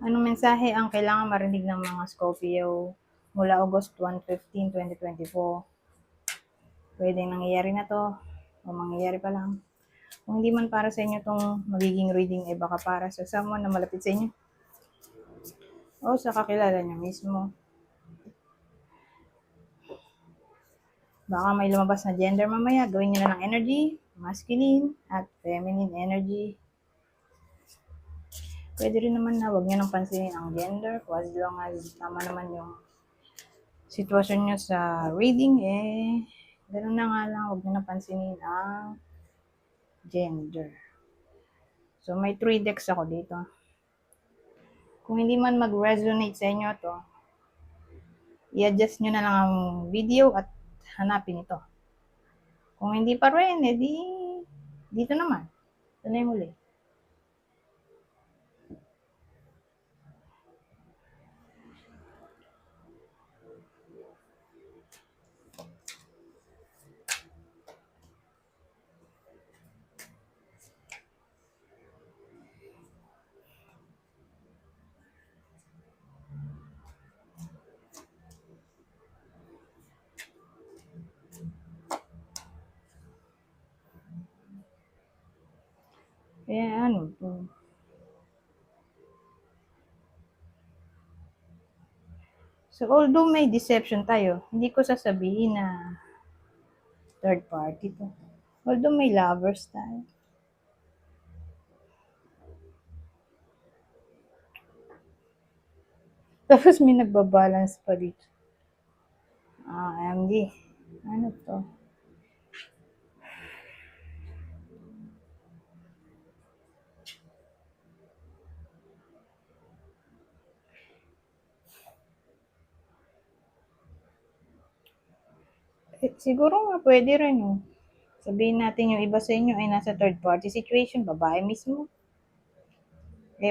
Anong mensahe ang kailangan marinig ng mga Scorpio mula August 1, 15, 2024? Pwedeng nangyayari na to o mangyayari pa lang. Kung hindi man para sa inyo itong magiging reading, ay baka para sa someone na malapit sa inyo o sa kakilala nyo mismo. Baka may lumabas na gender mamaya, gawin nyo na lang energy, masculine at feminine energy. Pwede rin naman na huwag nyo nang pansinin ang gender, as long as tama naman yung sitwasyon nyo sa reading, ganoon na nga lang, huwag nyo nang pansinin ang gender. So, may 3 decks ako dito. Kung hindi man mag-resonate sa inyo to, i-adjust nyo na lang ang video at hanapin ito. Kung hindi pa rin, edi dito naman. Ito na yung muli. Kaya ano to. So, although may deception tayo, hindi ko sasabihin na third party to. Although may lovers tayo. Tapos may nagbabalance pa dito. MD. Ano to? Siguro nga pwede rin, oh. Sabihin natin yung iba sa inyo ay nasa third party situation, babae mismo.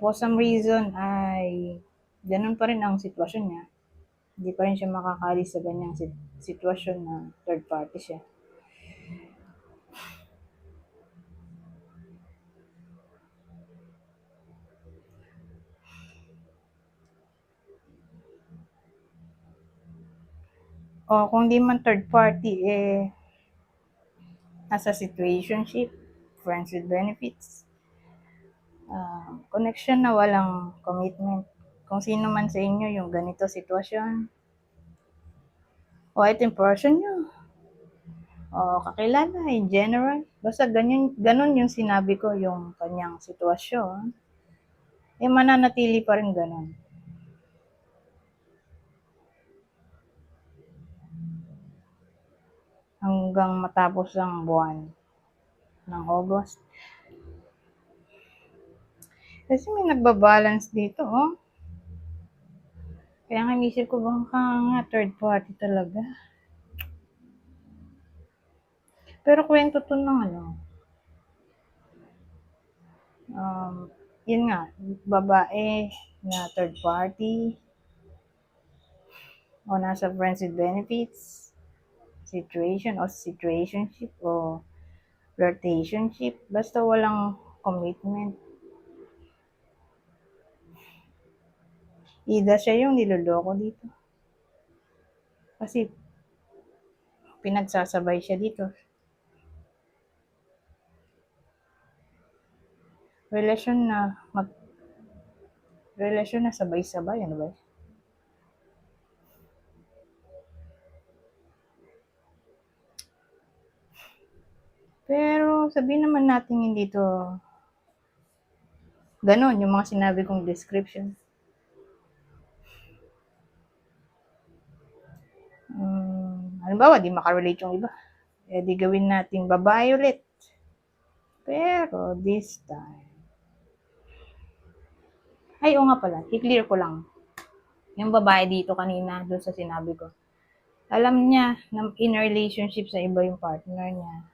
For some reason ay ganun pa rin ang sitwasyon niya. Hindi pa rin siya makakalis sa ganyang sitwasyon na third party siya. O kung di man third party, nasa situationship, friends with benefits, connection na walang commitment. Kung sino man sa inyo yung ganito sitwasyon, o ito yung person nyo, o kakilala in general, basta ganun yung sinabi ko yung kanyang sitwasyon, mananatili pa rin ganun. Hanggang matapos ang buwan ng August. Kasi may nagbabalance dito, oh. Kaya nga inisip ko baka nga third party talaga. Pero kwento to ng ano, yun nga, babae na third party, o nasa friends with benefits, situation o situationship o flirtationship, basta walang commitment. Ida siya yung niloloko dito. Kasi pinagsasabay siya dito. Relasyon na sabay-sabay, ano ba? Pero sabihin naman natin hindi to ganon yung mga sinabi kong description. Halimbawa, di makarelate yung iba. Di gawin natin babae ulit. Pero this time, ay, o nga pala, i-clear ko lang. Yung babae dito kanina, doon sa sinabi ko, alam niya na in a relationship sa iba yung partner niya.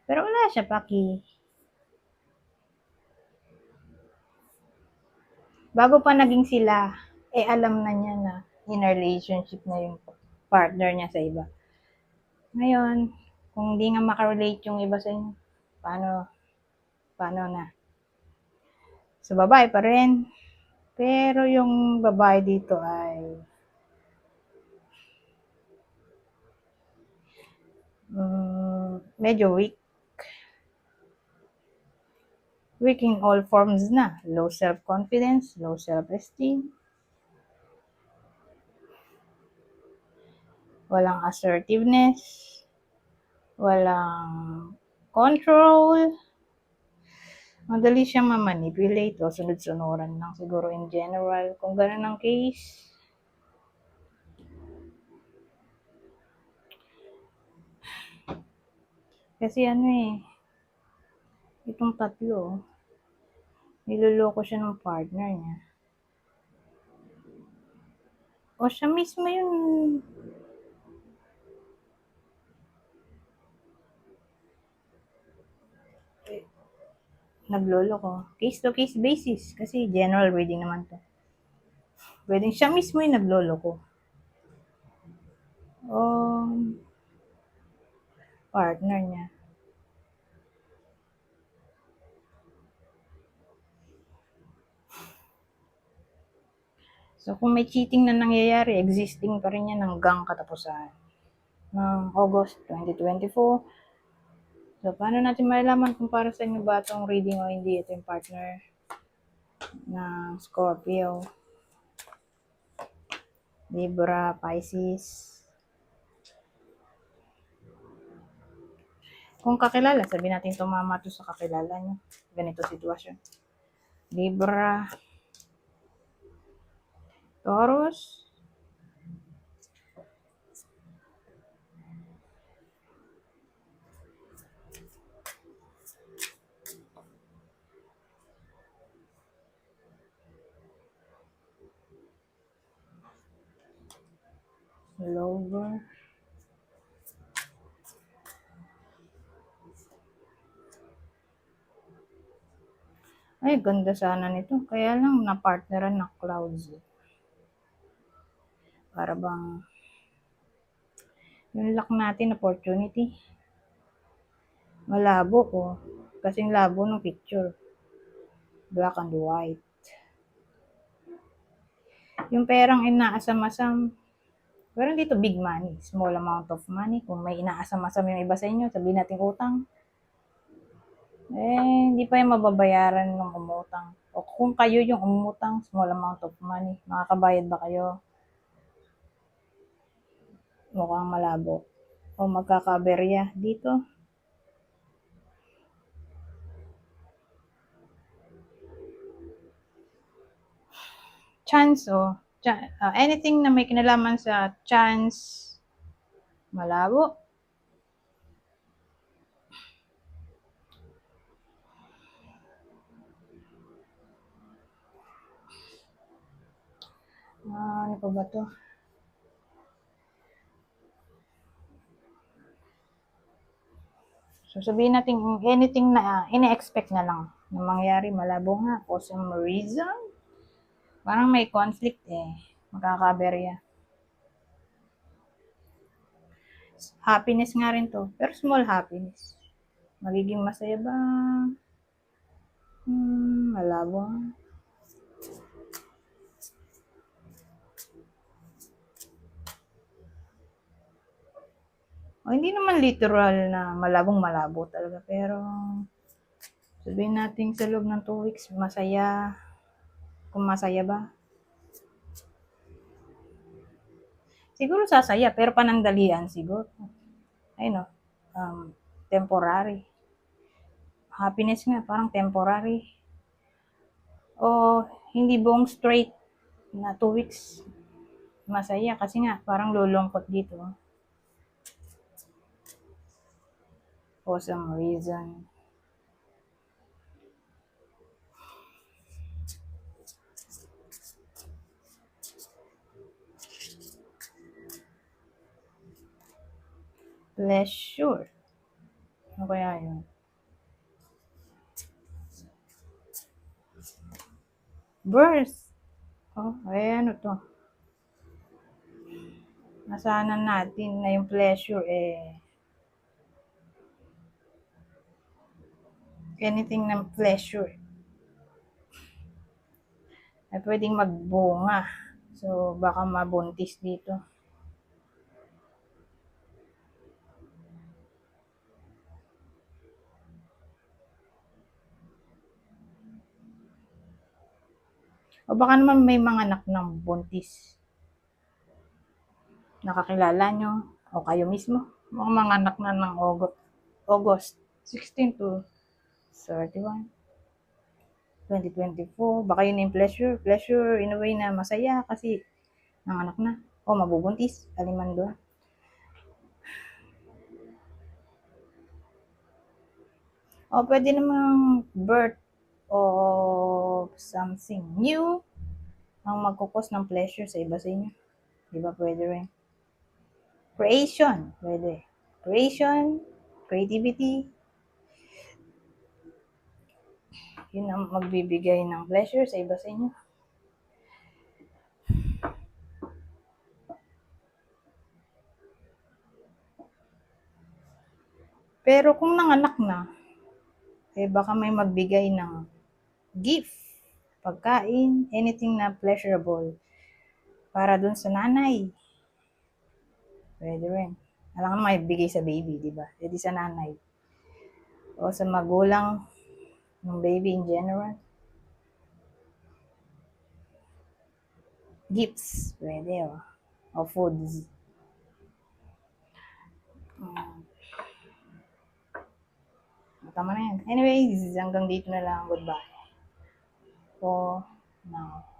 Pero wala siya paki. Bago pa naging sila, alam na niya na in a relationship na yung partner niya sa iba. Ngayon, kung hindi nga makarelate yung iba sa inyo, paano na? Sa babae pa rin, Pero yung babae dito ay medyo weak. Weak in all forms na. Low self-confidence, low self-esteem, walang assertiveness, walang control, madali siyang ma-manipulate o sunod-sunuran lang siguro in general. Kung gano'n ang case, kasi ano eh, itong tatlo, niloloko siya ng partner niya. O siya mismo yung nagloloko. Case to case basis. Kasi general reading naman to. Pwedeng siya mismo yung nagloloko. O partner niya. So kung may cheating na nangyayari, existing pa rin yan hanggang katapusan ng August 2024. So, paano natin malalaman kung para sa inyo ba itong reading o hindi? Ito yung partner ng Scorpio, Libra, Pisces. Kung kakilala, sabihin natin tumama to sa kakilala nyo. Ganito sitwasyon. Libra, Taurus, Lover, ay, ganda sana nito. Kaya lang, na-partneran ng clouds. Para bang, yung luck natin, opportunity. Malabo ko. Kasing labo ng picture. Black and white. Yung perang inaasam-asam, pero dito big money, small amount of money. Kung may inaasam-asam yung iba sa inyo, sabihin natin utang. Hindi pa yung mababayaran ng umutang. O kung kayo yung umutang, small amount of money, makakabayad ba kayo? Mukhang malabo. O magkakaberya dito. Chance anything na may kinalaman sa chance, malabo. Ano pa ba to? So, sabihin natin anything na ine-expect na lang na mangyari, malabo nga. For some reason, parang may conflict makakaberya. Happiness nga rin to, pero small happiness. Magiging masaya ba? Malabo. Hindi naman literal na malabong malabo talaga, pero sabihin natin sa loob ng 2 weeks, masaya. Kung masaya ba? Siguro sasaya, pero panandalian siguro. Ay no, temporary. Happiness nga, parang temporary. O hindi buong straight na 2 weeks masaya kasi nga parang lulungkot dito. For some reason. Pleasure. Ano kaya yun? Birth. Ano to? Nasanan natin na yung pleasure anything ng pleasure. ay pwedeng magbunga. So, baka mabuntis dito. O baka naman may mga anak ng buntis. Nakakilala nyo, o kayo mismo. Mga anak na ng August 16 to 31, 2024. Baka yun yung pleasure. Pleasure in a way na masaya kasi nanganak na. O mabubuntis. Aliman doon. O pwede namang birth of something new ang magkukos ng pleasure sa iba sa inyo. Di ba pwede rin? Creation. Pwede. Creation, creativity, yun ang magbibigay ng pleasure sa iba sa inyo. Pero kung nanganak na, eh baka may magbigay ng gift, pagkain, anything na pleasurable para dun sa nanay. Pwede rin. Alam mo may bigay sa baby, di ba? E di sa nanay. O sa magulang ng baby in general. Gifts, pwede o. O foods. Tama na yan. Anyways, hanggang dito na lang. Goodbye. For now.